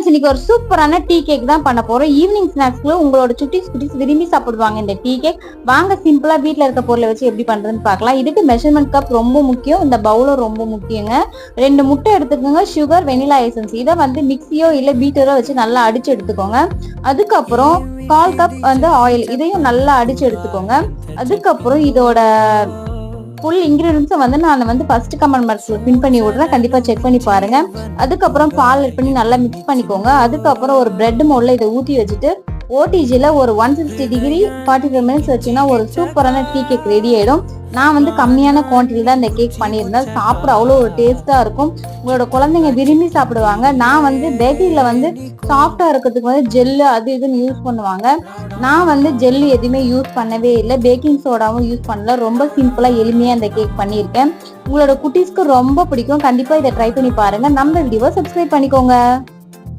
Friends, இன்னைக்கு ஒரு சூப்பரான டீ கேக் தான் பண்ண போறோம். ஈவினிங் ஸ்நாக்ஸ்ல உங்களோட சுட்டிஸ் விரும்பி சாப்பிடுவாங்க இந்த டீ கேக். வாங்க சிம்பிளா வீட்ல இருக்க பொருளை வச்சு எப்படி பண்றதுன்னு பார்க்கலாம். இதுக்கு மெஷர்மெண்ட் கப் ரொம்ப முக்கியம், இந்த பவுலும் ரொம்ப முக்கியங்க. 2 முட்டை எடுத்துக்கோங்க, சுகர், வெனிலா எசன்ஸ். இதை மிக்சியோ இல்ல பீட்டரோ வச்சு நல்லா அடிச்சு எடுத்துக்கோங்க. அதுக்கப்புறம் 1/4 கப் ஆயில், இதையும் நல்லா அடிச்சு எடுத்துக்கோங்க. அதுக்கப்புறம் இதோட ஃபுல் இன்கிரீடியன்ஸும் நான் ஃபர்ஸ்ட் கமெண்ட் பாக்ஸ்ல பின் பண்ணி விடுறேன், கண்டிப்பா செக் பண்ணி பாருங்க. அதுக்கப்புறம் பால் ஆட் பண்ணி நல்லா மிக்ஸ் பண்ணிக்கோங்க. அதுக்கப்புறம் ஒரு பிரெட் மோல்ல இதை ஊற்றி வச்சுட்டு ஓடிஜில ஒரு 160 டிகிரி 45 மினிட்ஸ் வச்சுன்னா ஒரு சூப்பரான டீ கேக் ரெடி ஆயிடும். நான் கம்மியான குவான்டிட்டி தான் இந்த கேக் பண்ணியிருந்தேன். சாப்பிட அவ்வளோ ஒரு டேஸ்டா இருக்கும். உங்களோட குழந்தைங்க விரும்பி சாப்பிடுவாங்க. நான் பேக்கரியில சாஃப்டா இருக்கிறதுக்கு ஜெல்லு அது இதுன்னு யூஸ் பண்ணுவாங்க. நான் ஜெல்லு எதுவுமே யூஸ் பண்ணவே இல்லை, பேக்கிங் சோடாவும் யூஸ் பண்ணல. ரொம்ப சிம்பிளா எளிமையா இந்த கேக் பண்ணியிருக்கேன். உங்களோட குட்டீஸ்க்கு ரொம்ப பிடிக்கும். கண்டிப்பா இதை ட்ரை பண்ணி பாருங்க. நம்ம வீடியோவை சப்ஸ்கிரைப் பண்ணிக்கோங்க.